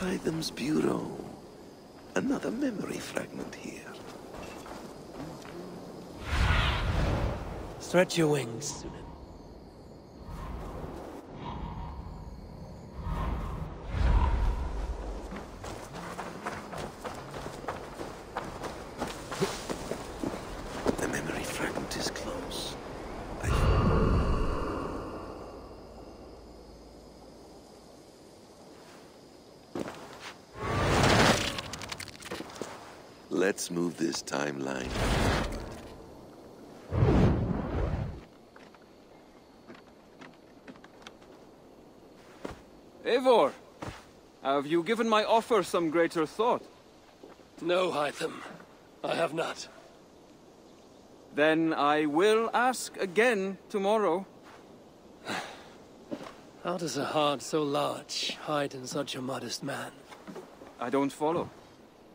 Hytham's bureau. Another memory fragment here. Stretch your wings. The memory fragment is close. Let's move this timeline. Eivor, have you given my offer some greater thought? No, Hytham. I have not. Then I will ask again tomorrow. How does a heart so large hide in such a modest man? I don't follow.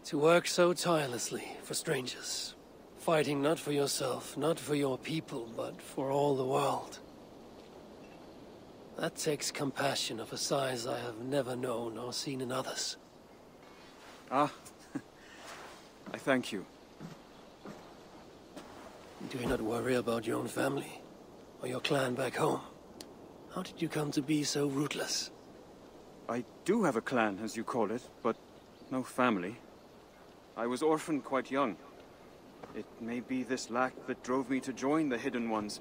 To work so tirelessly for strangers. Fighting not for yourself, not for your people, but for all the world. That takes compassion of a size I have never known or seen in others. Ah, I thank you. Do you not worry about your own family? Or your clan back home? How did you come to be so rootless? I do have a clan, as you call it, but no family. I was orphaned quite young. It may be this lack that drove me to join the Hidden Ones.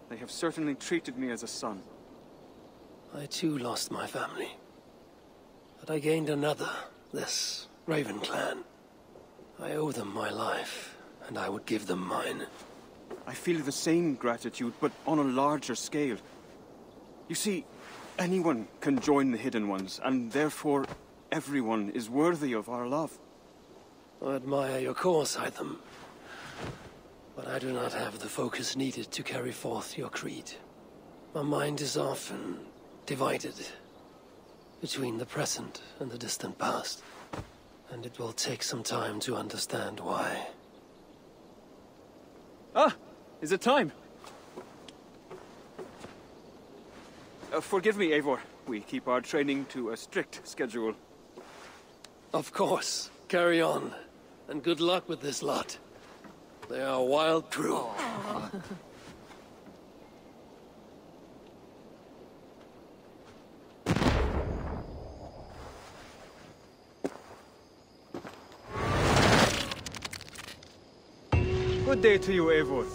They have certainly treated me as a son. I too lost my family. But I gained another, this Raven clan. I owe them my life, and I would give them mine. I feel the same gratitude, but on a larger scale. You see, anyone can join the Hidden Ones, and therefore everyone is worthy of our love. I admire your cause, Hytham. But I do not have the focus needed to carry forth your creed. My mind is often divided between the present and the distant past. And it will take some time to understand why. Ah! Is it time? Forgive me, Eivor. We keep our training to a strict schedule. Of course. Carry on. And good luck with this lot. They are a wild crew. Good day to you, Eivor.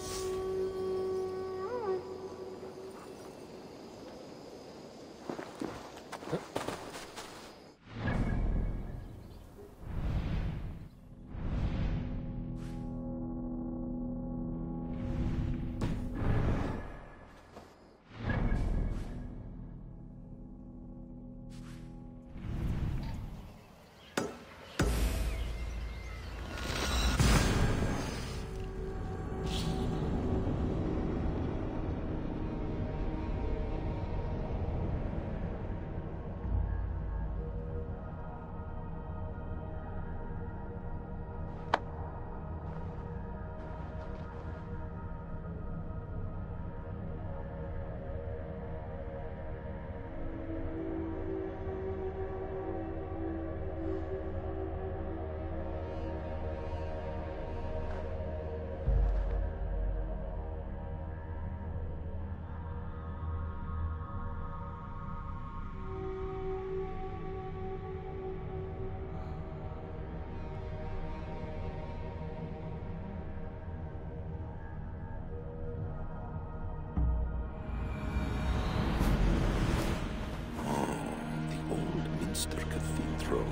Cathedral.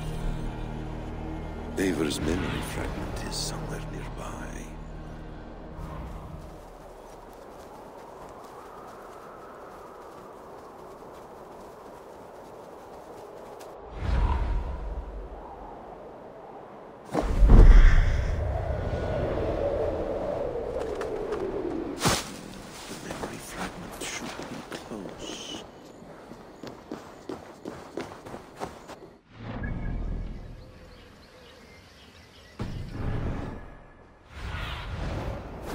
Eivor's memory fragment is somewhere nearby. The memory fragment should be close.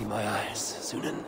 My eyes, Sunan.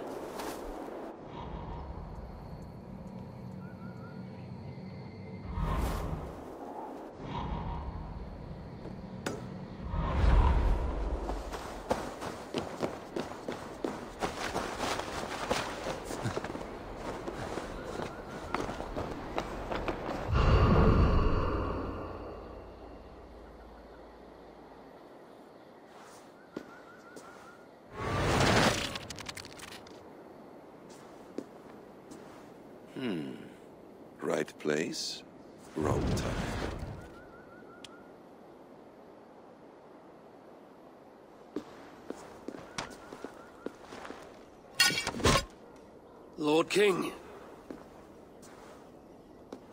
place, wrong time. Lord King.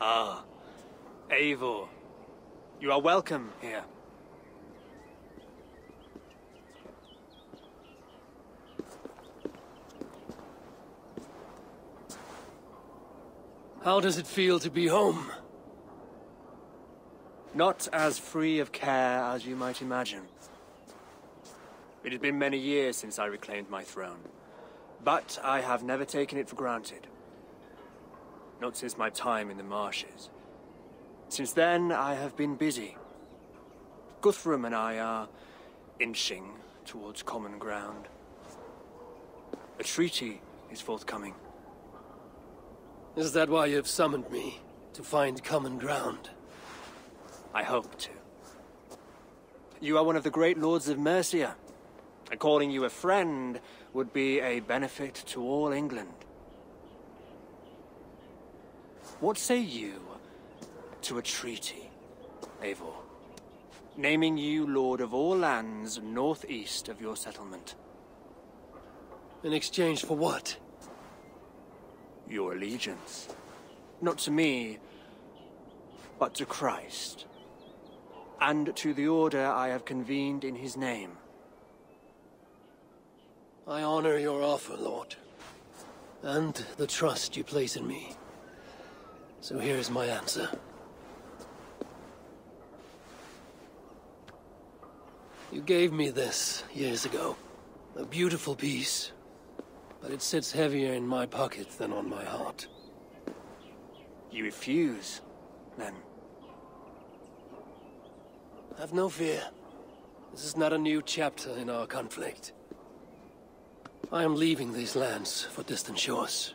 Ah, Eivor. You are welcome here. How does it feel to be home? Not as free of care as you might imagine. It has been many years since I reclaimed my throne, but I have never taken it for granted. Not since my time in the marshes. Since then, I have been busy. Guthrum and I are inching towards common ground. A treaty is forthcoming. Is that why you've summoned me? To find common ground? I hope to. You are one of the great lords of Mercia, and calling you a friend would be a benefit to all England. What say you to a treaty, Eivor? Naming you lord of all lands northeast of your settlement. In exchange for what? Your allegiance. Not to me, but to Christ. And to the order I have convened in his name. I honor your offer, Lord. And the trust you place in me. So here's my answer. You gave me this years ago. A beautiful piece. But it sits heavier in my pocket than on my heart. You refuse, then? Have no fear. This is not a new chapter in our conflict. I am leaving these lands for distant shores.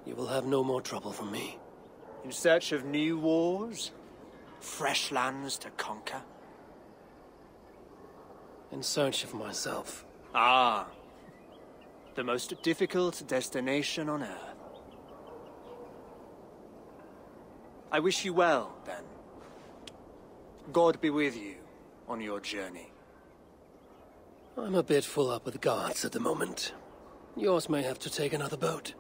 You will have no more trouble from me. In search of new wars? Fresh lands to conquer? In search of myself. Ah. The most difficult destination on Earth. I wish you well, then. God be with you on your journey. I'm a bit full up with guards at the moment. Yours may have to take another boat.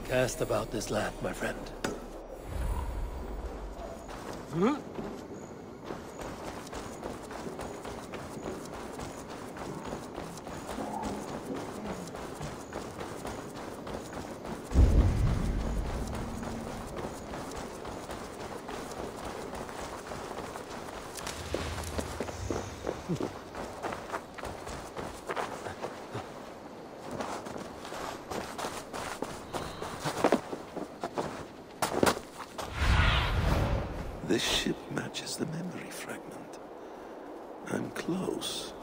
Cast about this land, my friend. This ship matches the memory fragment. I'm close.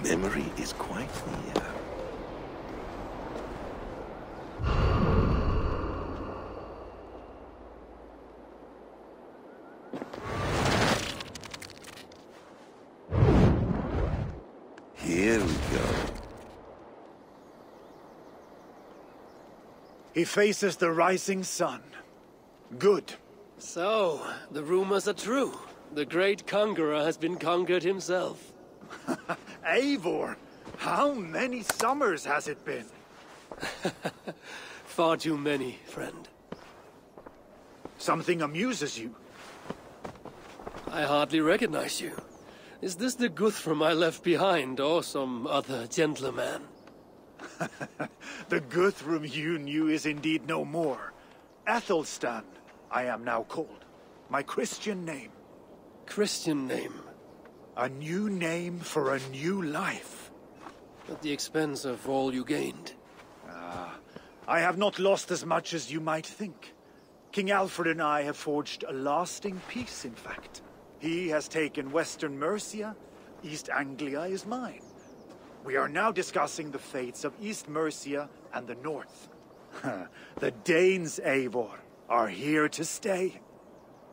Memory is quite near. Here we go. He faces the rising sun. Good. So, the rumors are true. The great conqueror has been conquered himself. Eivor, how many summers has it been? Far too many, friend. Something amuses you. I hardly recognize you. Is this the Guthrum I left behind, or some other gentleman? The Guthrum you knew is indeed no more. Athelstan, I am now called. My Christian name. Christian name. A new name for a new life. At the expense of all you gained. I have not lost as much as you might think. King Alfred and I have forged a lasting peace, in fact. He has taken Western Mercia. East Anglia is mine. We are now discussing the fates of East Mercia and the North. The Danes, Eivor, are here to stay.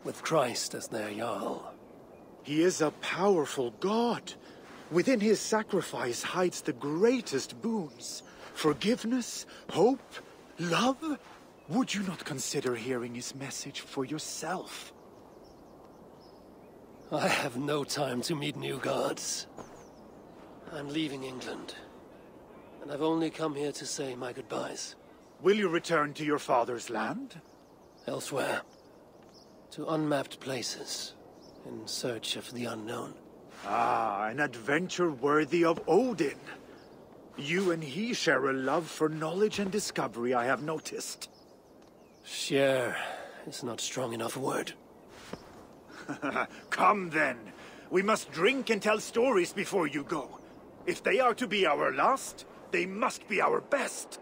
With Christ as their Jarl. He is a powerful god. Within his sacrifice hides the greatest boons. Forgiveness, hope, love. Would you not consider hearing his message for yourself? I have no time to meet new gods. I'm leaving England. And I've only come here to say my goodbyes. Will you return to your father's land? Elsewhere. To unmapped places. In search of the unknown. Ah, an adventure worthy of Odin. You and he share a love for knowledge and discovery, I have noticed. Share is not strong enough a word. Come then. We must drink and tell stories before you go. If they are to be our last, they must be our best.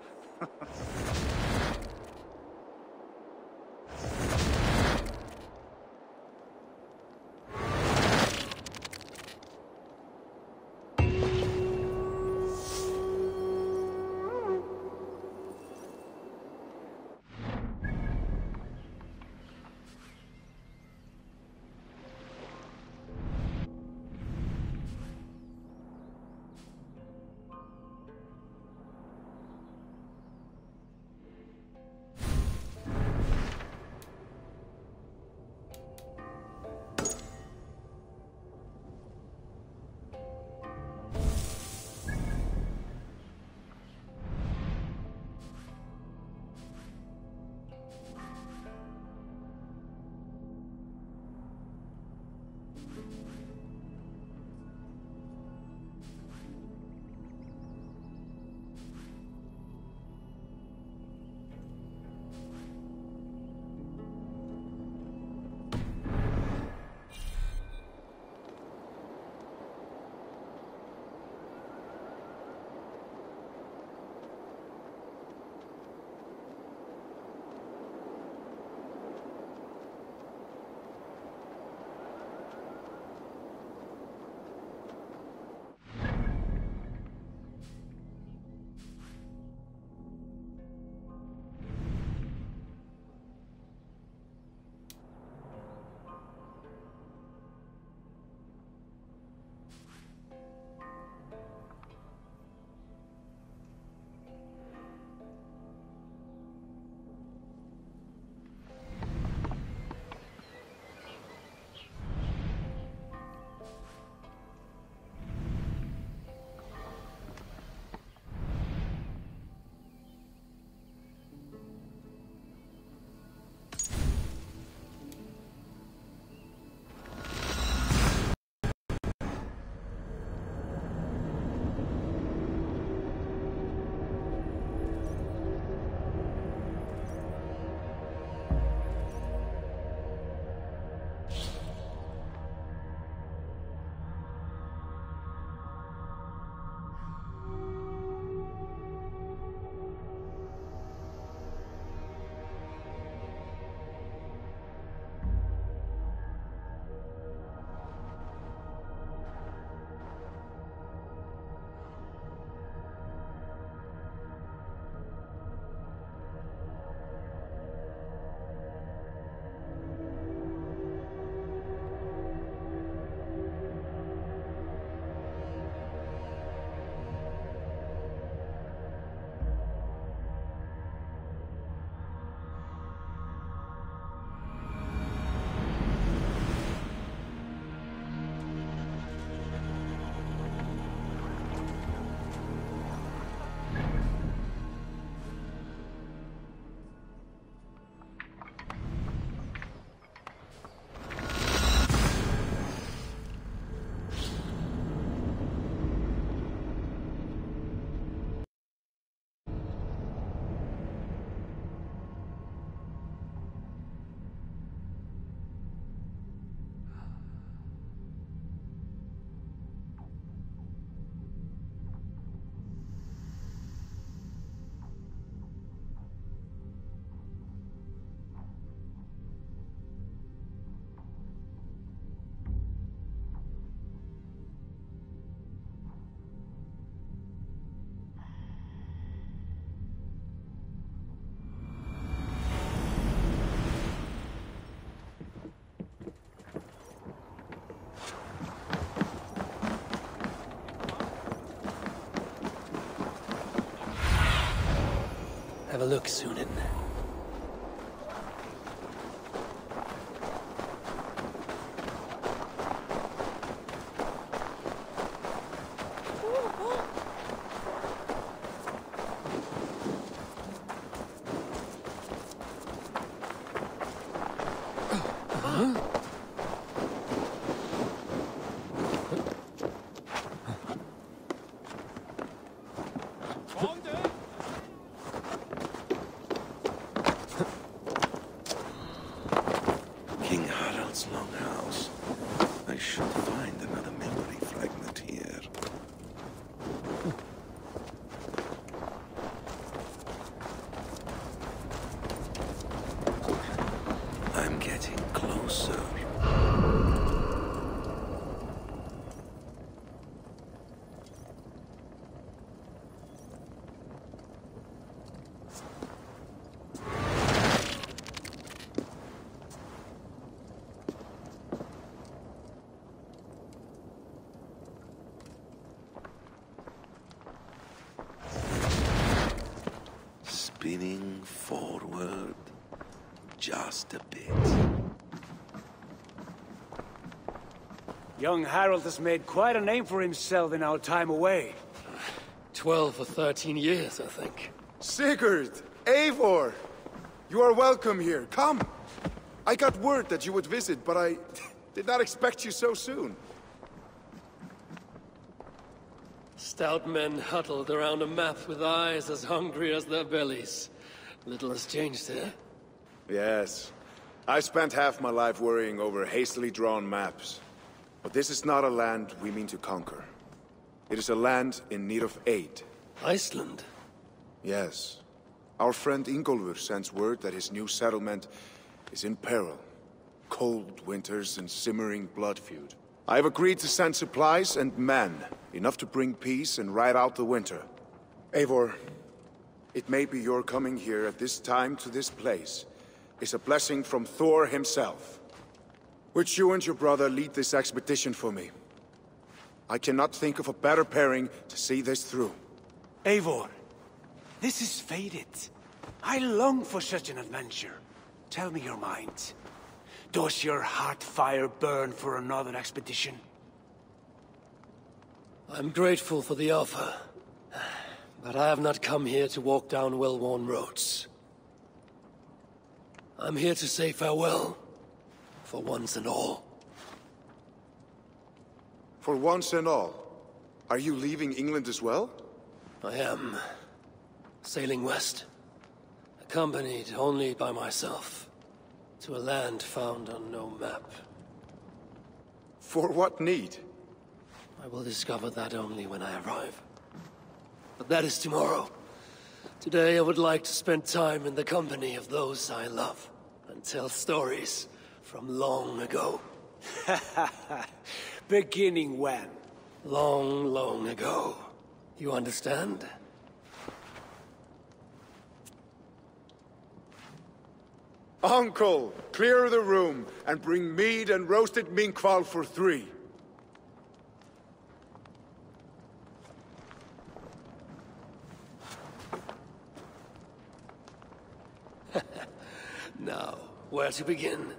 have a look, Sunan. King Harald's longhouse. I should find another memory fragment here. I'm getting closer. Spinning forward just a bit. Young Harold has made quite a name for himself in our time away. 12 or 13 years, I think. Sigurd! Eivor! You are welcome here. Come! I got word that you would visit, but I did not expect you so soon. Stout men huddled around a map with eyes as hungry as their bellies. Little has changed here. Yes. I spent half my life worrying over hastily drawn maps. But this is not a land we mean to conquer. It is a land in need of aid. Iceland? Yes. Our friend Ingólfur sends word that his new settlement is in peril. Cold winters and simmering blood feud. I have agreed to send supplies and men, enough to bring peace and ride out the winter. Eivor, it may be your coming here at this time to this place is a blessing from Thor himself. Would you and your brother lead this expedition for me? I cannot think of a better pairing to see this through. Eivor, this is fated. I long for such an adventure. Tell me your mind. Does your heart fire burn for another expedition? I'm grateful for the offer, but I have not come here to walk down well-worn roads. I'm here to say farewell, for once and all. For once and all, are you leaving England as well? I am sailing west, accompanied only by myself, to a land found on no map. For what need? I will discover that only when I arrive. But that is tomorrow. Today I would like to spend time in the company of those I love, and tell stories from long ago. Beginning when? Long, long ago. You understand? Uncle, clear the room and bring mead and roasted minkwal for 3. Now, where to begin?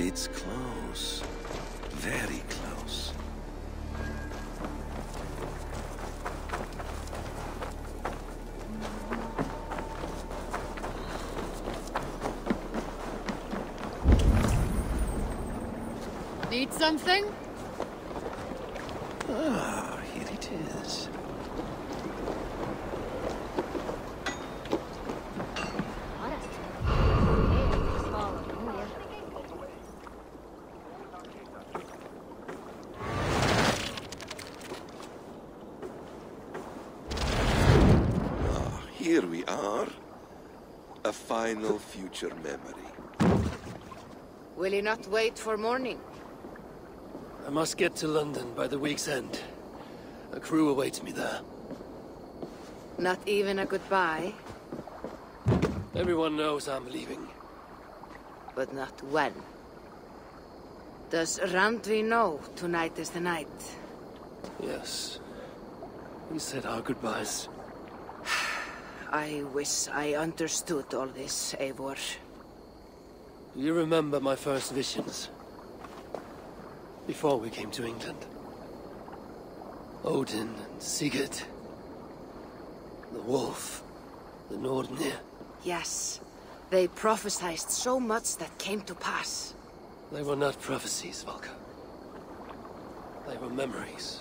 It's close. Very close. Need something? Ah, here it is. Here we are. A final future memory. Will you not wait for morning? I must get to London by the week's end. A crew awaits me there. Not even a goodbye, Everyone knows I'm leaving. but not when. Does Randvi know tonight is the night? Yes. We said our goodbyes. I wish I understood all this, Eivor. Do you remember my first visions? Before we came to England. Odin and Sigurd. The wolf. The Nordnir. Yes, they prophesied so much that came to pass. They were not prophecies, Valka. They were memories.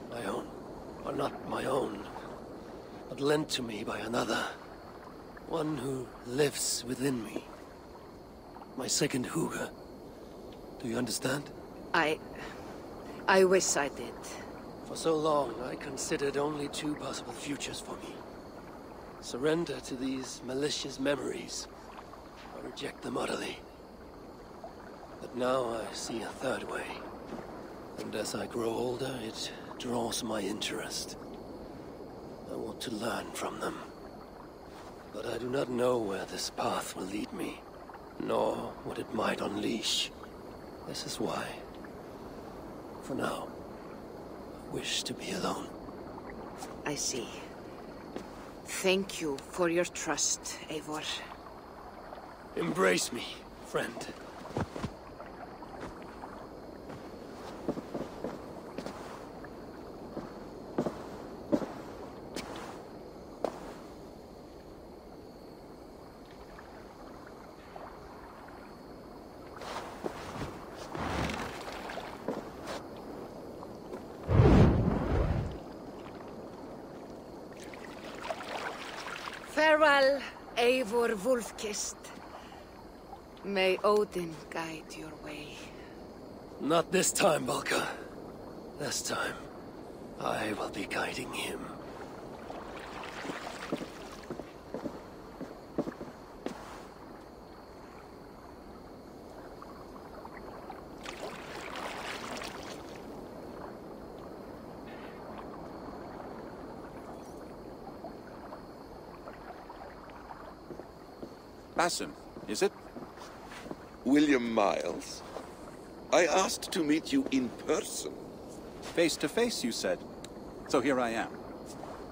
My own. Or not my own. But lent to me by another. One who lives within me. My second Huga. Do you understand? I wish I did. For so long, I considered only two possible futures for me. Surrender to these malicious memories, or reject them utterly. But now I see a third way. And as I grow older, it draws my interest. I want to learn from them. But I do not know where this path will lead me, nor what it might unleash. This is why, for now, I wish to be alone. I see. Thank you for your trust, Eivor. Embrace me, friend. Farewell, Eivor Wolfkist. May Odin guide your way. Not this time, Valka. This time, I will be guiding him. Basim, is it? William Miles. I asked to meet you in person. Face to face, you said. So here I am.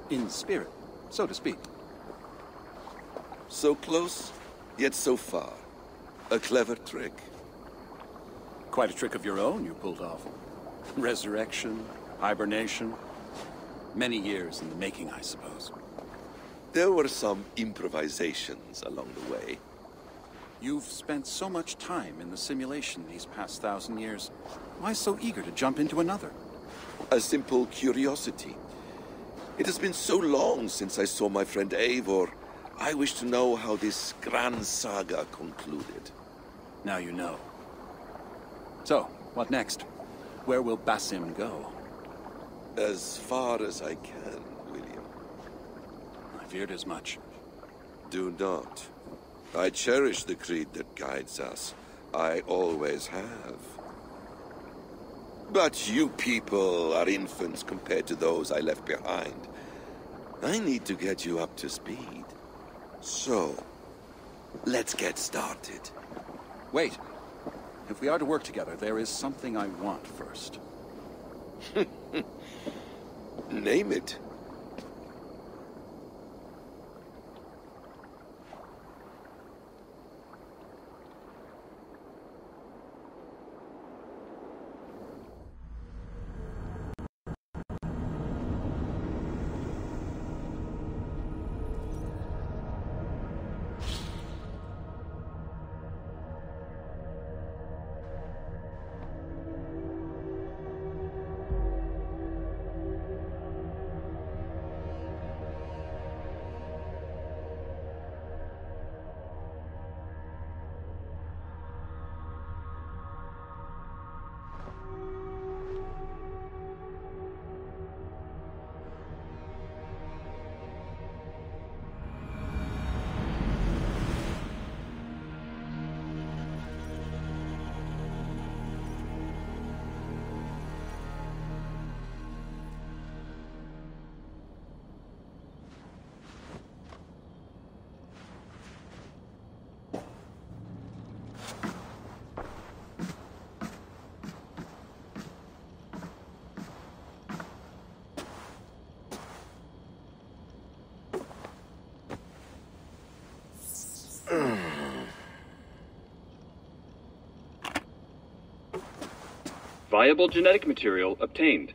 In spirit, so to speak. So close, yet so far. A clever trick. Quite a trick of your own you pulled off. Resurrection, hibernation. Many years in the making, I suppose. There were some improvisations along the way. You've spent so much time in the simulation these past 1,000 years. Why so eager to jump into another? A simple curiosity. It has been so long since I saw my friend Eivor. I wish to know how this grand saga concluded. Now you know. So, what next? Where will Basim go? As far as I can, William. I feared as much. Do not. I cherish the creed that guides us. I always have. But you people are infants compared to those I left behind. I need to get you up to speed. So, let's get started. Wait. If we are to work together, there is something I want first. Name it. Viable genetic material obtained.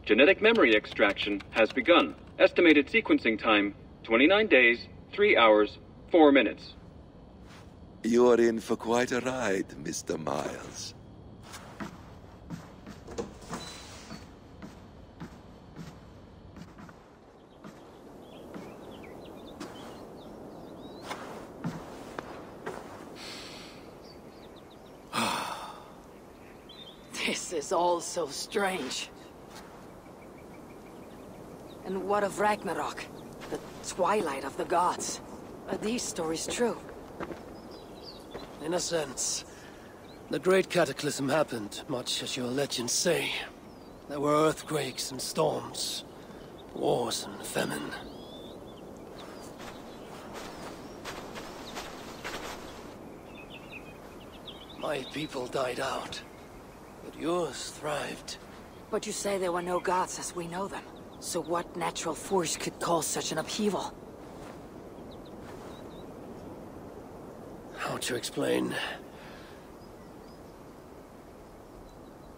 Genetic memory extraction has begun. Estimated sequencing time, 29 days, 3 hours, 4 minutes. You're in for quite a ride, Mr. Miles. This is all so strange. And what of Ragnarok? The twilight of the gods? Are these stories true? In a sense. The Great Cataclysm happened, much as your legends say. There were earthquakes and storms, wars and famine. My people died out, but yours thrived. But you say there were no gods as we know them. So what natural force could cause such an upheaval? How to explain?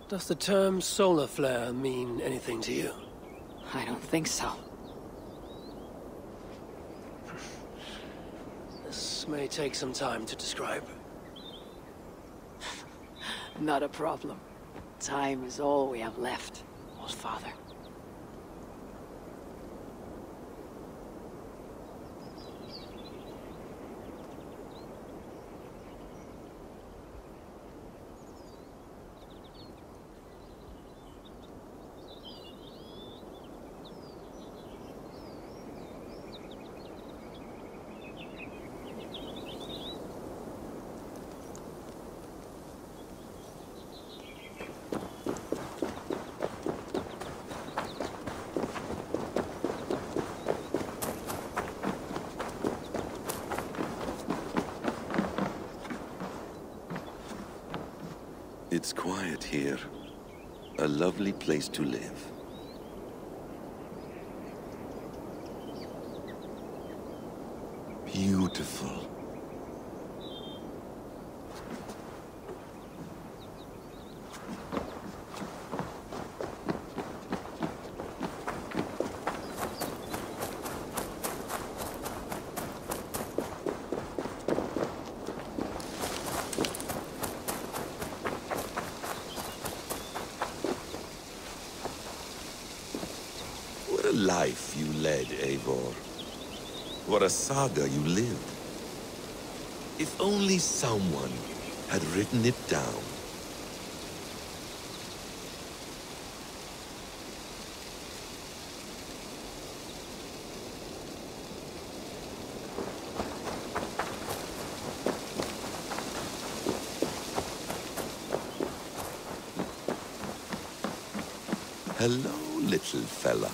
Does the term solar flare mean anything to you? I don't think so. This may take some time to describe. Not a problem. Time is all we have left, old father. It's quiet here. A lovely place to live. Beautiful. What a life you led, Eivor. What a saga you lived. If only someone had written it down. Hello, little fella.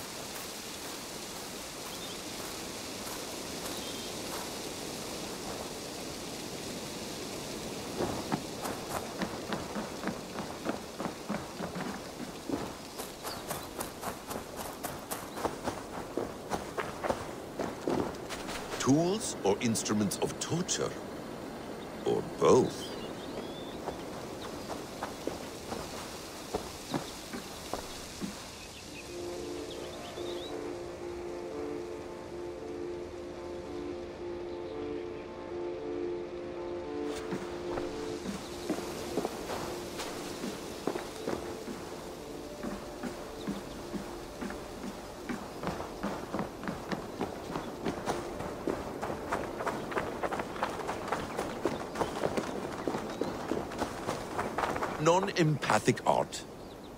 Tools or instruments of torture? Or both? Non-empathic art?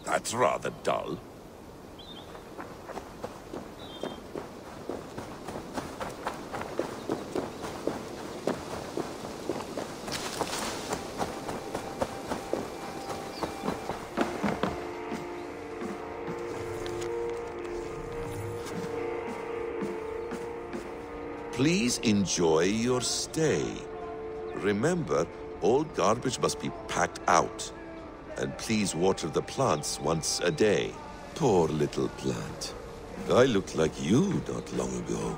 That's rather dull. Please enjoy your stay. Remember, all garbage must be packed out. And please water the plants once a day. Poor little plant. I looked like you not long ago.